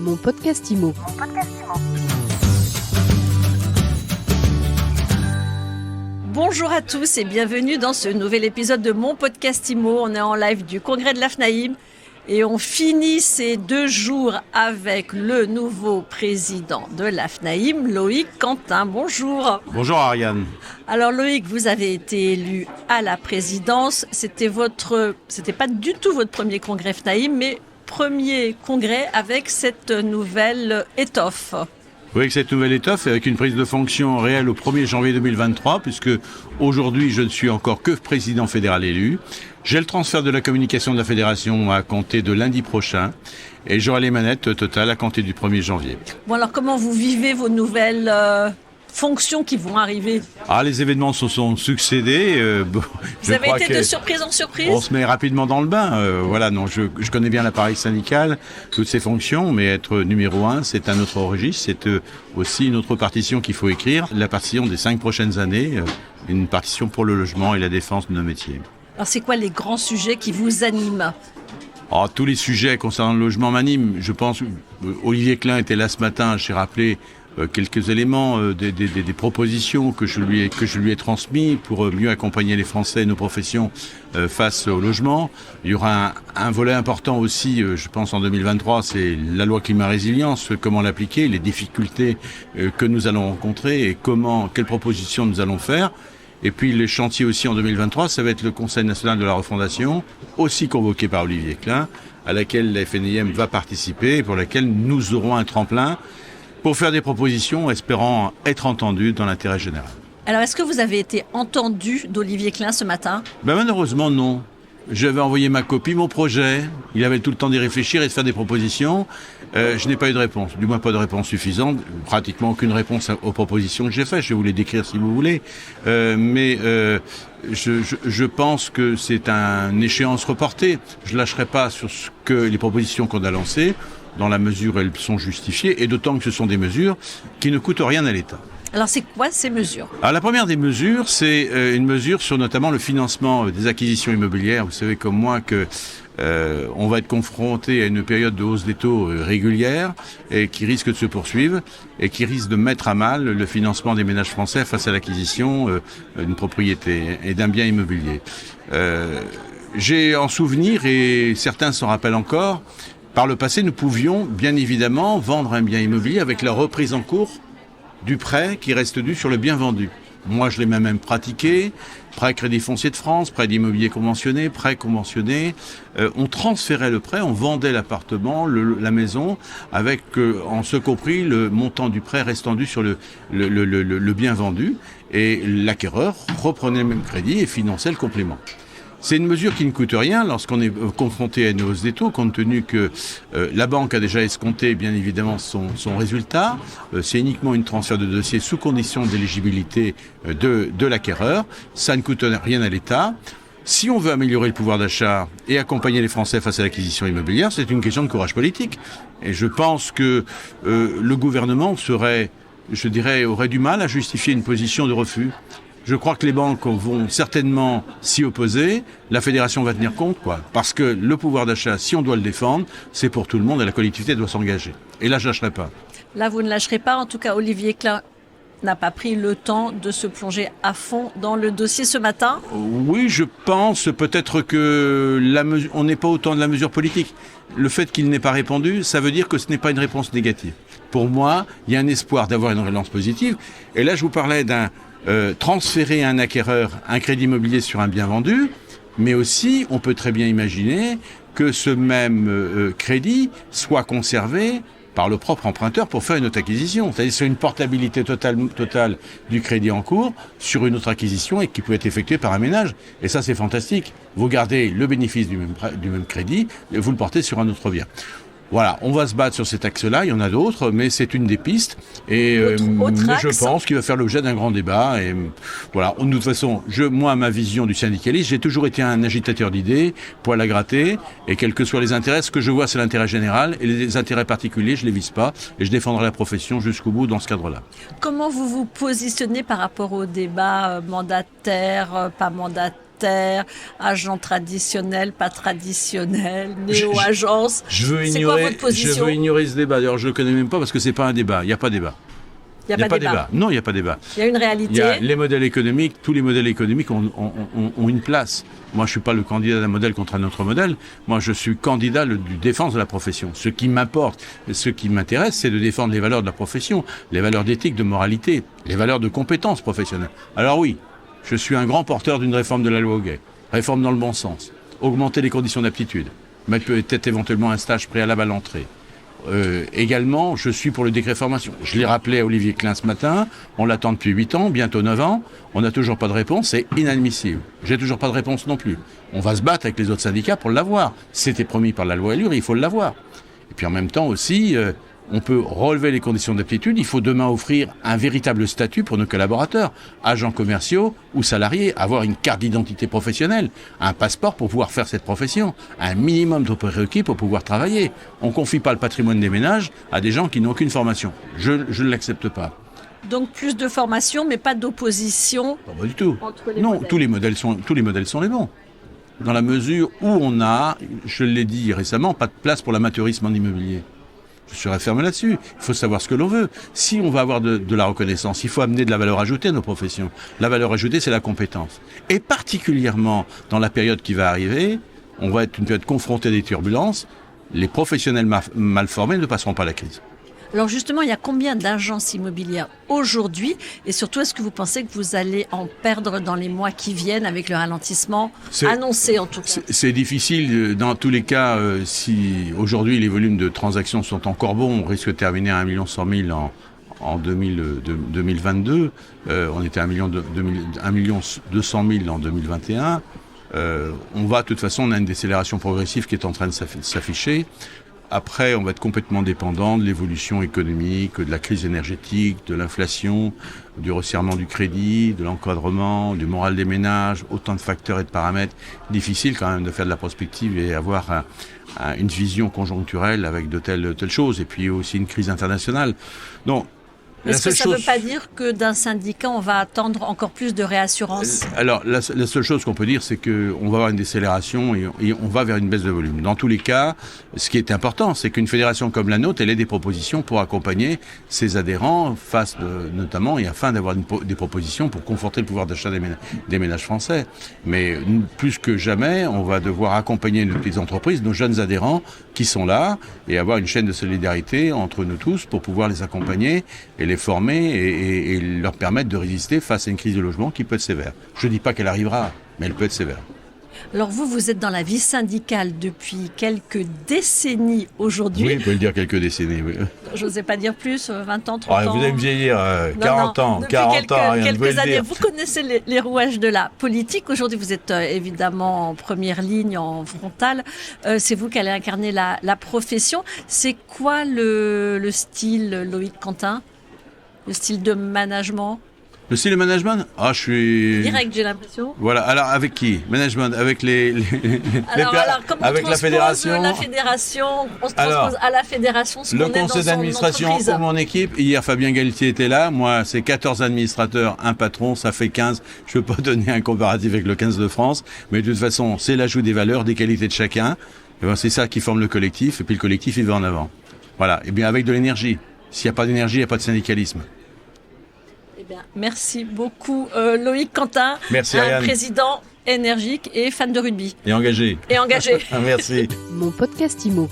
Mon podcast IMO. Bonjour à tous et bienvenue dans ce nouvel épisode de Mon podcast IMO. On est en live du congrès de l'AFNAIM et on finit ces 2 jours avec le nouveau président de l'AFNAIM, Loïc Quentin. Bonjour. Bonjour Ariane. Alors Loïc, vous avez été élu à la présidence. C'était pas du tout votre premier congrès FNAIM, mais premier congrès avec cette nouvelle étoffe. Oui, avec cette nouvelle étoffe et avec une prise de fonction réelle au 1er janvier 2023, puisque aujourd'hui je ne suis encore que président fédéral élu. J'ai le transfert de la communication de la fédération à compter de lundi prochain et j'aurai les manettes totales à compter du 1er janvier. Bon alors comment vous vivez vos nouvelles fonctions qui vont arriver? Les événements se sont succédés. Vous avez été de surprise en surprise? On se met rapidement dans le bain. Je connais bien l'appareil syndical, toutes ses fonctions, mais être numéro 1, c'est un autre registre, c'est aussi une autre partition qu'il faut écrire. La partition des 5 prochaines années, une partition pour le logement et la défense de nos métiers. Alors c'est quoi les grands sujets qui vous animent? Tous les sujets concernant le logement m'animent. Je pense Olivier Klein était là ce matin, j'ai rappelé quelques éléments, des propositions que je lui ai transmis pour mieux accompagner les Français et nos professions face au logement. Il y aura un volet important aussi, je pense en 2023, c'est la loi climat résilience, comment l'appliquer, les difficultés que nous allons rencontrer et quelles propositions nous allons faire. Et puis les chantiers aussi en 2023, ça va être le Conseil national de la refondation, aussi convoqué par Olivier Klein, à laquelle la FNIM va participer et pour laquelle nous aurons un tremplin pour faire des propositions, espérant être entendus dans l'intérêt général. Alors, est-ce que vous avez été entendu d'Olivier Klein ce matin? Malheureusement, non. J'avais envoyé ma copie, mon projet. Il avait tout le temps d'y réfléchir et de faire des propositions. Je n'ai pas eu de réponse, du moins pas de réponse suffisante. Pratiquement aucune réponse aux propositions que j'ai faites. Je vais vous les décrire si vous voulez. Je pense que c'est une échéance reportée. Je ne lâcherai pas sur les propositions qu'on a lancées, dans la mesure où elles sont justifiées, et d'autant que ce sont des mesures qui ne coûtent rien à l'État. Alors c'est quoi ces mesures? La première des mesures, c'est une mesure sur notamment le financement des acquisitions immobilières. Vous savez comme moi que on va être confronté à une période de hausse des taux régulière et qui risque de se poursuivre et qui risque de mettre à mal le financement des ménages français face à l'acquisition d'une propriété et d'un bien immobilier. J'ai en souvenir, et certains s'en rappellent encore, par le passé, nous pouvions bien évidemment vendre un bien immobilier avec la reprise en cours du prêt qui reste dû sur le bien vendu. Moi, je l'ai même pratiqué. Prêt Crédit Foncier de France, prêt d'immobilier conventionné, prêt conventionné. On transférait le prêt, on vendait l'appartement, la maison, avec en ce compris le montant du prêt restant dû sur le bien vendu. Et l'acquéreur reprenait le même crédit et finançait le complément. C'est une mesure qui ne coûte rien lorsqu'on est confronté à une hausse des taux, compte tenu que la banque a déjà escompté bien évidemment son résultat. C'est uniquement une transfert de dossier sous condition d'éligibilité de l'acquéreur. Ça ne coûte rien à l'État. Si on veut améliorer le pouvoir d'achat et accompagner les Français face à l'acquisition immobilière, c'est une question de courage politique. Et je pense que le gouvernement aurait du mal à justifier une position de refus. Je crois que les banques vont certainement s'y opposer. La fédération va tenir compte, parce que le pouvoir d'achat, si on doit le défendre, c'est pour tout le monde et la collectivité doit s'engager. Et là, je ne lâcherai pas. Là, vous ne lâcherez pas. En tout cas, Olivier Klein n'a pas pris le temps de se plonger à fond dans le dossier ce matin. Oui, je pense peut-être que on n'est pas autant de la mesure politique. Le fait qu'il n'ait pas répondu, ça veut dire que ce n'est pas une réponse négative. Pour moi, il y a un espoir d'avoir une relance positive. Et là, je vous parlais transférer à un acquéreur un crédit immobilier sur un bien vendu, mais aussi on peut très bien imaginer que ce même crédit soit conservé par le propre emprunteur pour faire une autre acquisition. C'est-à-dire c'est une portabilité totale du crédit en cours sur une autre acquisition et qui peut être effectuée par un ménage. Et ça, c'est fantastique. Vous gardez le bénéfice du même crédit et vous le portez sur un autre bien. Voilà, on va se battre sur cet axe-là, il y en a d'autres, mais c'est une des pistes. Et je pense qu'il va faire l'objet d'un grand débat. Et voilà, de toute façon, moi, ma vision du syndicalisme, j'ai toujours été un agitateur d'idées, poil à gratter, et quels que soient les intérêts, ce que je vois, c'est l'intérêt général, et les intérêts particuliers, je les vise pas, et je défendrai la profession jusqu'au bout dans ce cadre-là. Comment vous vous positionnez par rapport au débat mandataire, pas mandataire? notaire, agent traditionnel, pas traditionnel, néo-agence. C'est quoi votre position ? Je veux ignorer ce débat. D'ailleurs, je ne le connais même pas parce que ce n'est pas un débat. Il n'y a pas de débat. Il n'y a pas de débat. Non, il n'y a pas de débat. Il y a une réalité. Il y a les modèles économiques. Tous les modèles économiques ont une place. Moi, je ne suis pas le candidat d'un modèle contre un autre modèle. Moi, je suis candidat du défense de la profession. Ce qui m'importe, ce qui m'intéresse, c'est de défendre les valeurs de la profession, les valeurs d'éthique, de moralité, les valeurs de compétences professionnelles. Alors oui, je suis un grand porteur d'une réforme de la loi Auguet. Réforme dans le bon sens. Augmenter les conditions d'aptitude. Mettre peut-être éventuellement un stage préalable à l'entrée. Également, je suis pour le décret formation. Je l'ai rappelé à Olivier Klein ce matin, on l'attend depuis 8 ans, bientôt 9 ans, on n'a toujours pas de réponse, c'est inadmissible. J'ai toujours pas de réponse non plus. On va se battre avec les autres syndicats pour l'avoir. C'était promis par la loi Allure, il faut l'avoir. Et puis en même temps aussi, on peut relever les conditions d'aptitude, il faut demain offrir un véritable statut pour nos collaborateurs, agents commerciaux ou salariés, avoir une carte d'identité professionnelle, un passeport pour pouvoir faire cette profession, un minimum de prérequis pour pouvoir travailler. On ne confie pas le patrimoine des ménages à des gens qui n'ont aucune formation. Je ne l'accepte pas. Donc plus de formation, mais pas d'opposition. Pas du tout. Non, tous les modèles sont les bons. Dans la mesure où on a, je l'ai dit récemment, pas de place pour l'amateurisme en immobilier. Je serai ferme là-dessus. Il faut savoir ce que l'on veut. Si on va avoir de la reconnaissance, il faut amener de la valeur ajoutée à nos professions. La valeur ajoutée, c'est la compétence. Et particulièrement dans la période qui va arriver, on va être une période confrontée à des turbulences. Les professionnels mal formés ne passeront pas la crise. Alors justement, il y a combien d'agences immobilières aujourd'hui ? Et surtout, est-ce que vous pensez que vous allez en perdre dans les mois qui viennent avec le ralentissement annoncé en tout cas ? C'est difficile. Dans tous les cas, si aujourd'hui les volumes de transactions sont encore bons, on risque de terminer à 1 100 000 en 2022. On était à 1 200 000 en 2021. On va, de toute façon, on a une décélération progressive qui est en train de s'afficher. Après, on va être complètement dépendant de l'évolution économique, de la crise énergétique, de l'inflation, du resserrement du crédit, de l'encadrement, du moral des ménages, autant de facteurs et de paramètres. Difficile quand même de faire de la prospective et avoir une vision conjoncturelle avec de telles choses. Et puis aussi une crise internationale. Donc, est-ce que ça ne veut pas dire que d'un syndicat, on va attendre encore plus de réassurance ? Alors, la seule chose qu'on peut dire, c'est qu'on va avoir une décélération et on va vers une baisse de volume. Dans tous les cas, ce qui est important, c'est qu'une fédération comme la nôtre, elle ait des propositions pour accompagner ses adhérents notamment et afin d'avoir des propositions pour conforter le pouvoir d'achat des ménages français. Mais plus que jamais, on va devoir accompagner nos petites entreprises, nos jeunes adhérents qui sont là et avoir une chaîne de solidarité entre nous tous pour pouvoir les accompagner et les former et leur permettre de résister face à une crise de logement qui peut être sévère. Je ne dis pas qu'elle arrivera, mais elle peut être sévère. Alors vous êtes dans la vie syndicale depuis quelques décennies aujourd'hui. Oui, on peut le dire quelques décennies, oui. Je n'osais pas dire plus, 20 ans, 30 ans. Vous allez me vieillir, 40 ans, 40 ans, rien de quelques années. dire. Vous connaissez les rouages de la politique. Aujourd'hui, vous êtes évidemment en première ligne, en frontale. C'est vous qui allez incarner la profession. C'est quoi le style, Loïc Quentin ? Le style de management ? Le style de management ? Ah, je suis... Direct, j'ai l'impression. Voilà, alors avec qui ? Management, avec comment avec on la fédération. La fédération, on se transpose à la fédération ce le qu'on est dans conseil son d'administration entreprise. ou mon équipe. Hier, Fabien Galtier était là. Moi, c'est 14 administrateurs, un patron, ça fait 15. Je ne peux pas donner un comparatif avec le 15 de France. Mais de toute façon, c'est l'ajout des valeurs, des qualités de chacun. Et ben, c'est ça qui forme le collectif. Et puis le collectif, il va en avant. Voilà. Et bien avec de l'énergie. S'il n'y a pas d'énergie, il n'y a pas de syndicalisme. Merci beaucoup Loïc Quentin, merci, Ariane. Président énergique et fan de rugby. Et engagé. Et engagé. Merci. Mon podcast IMO.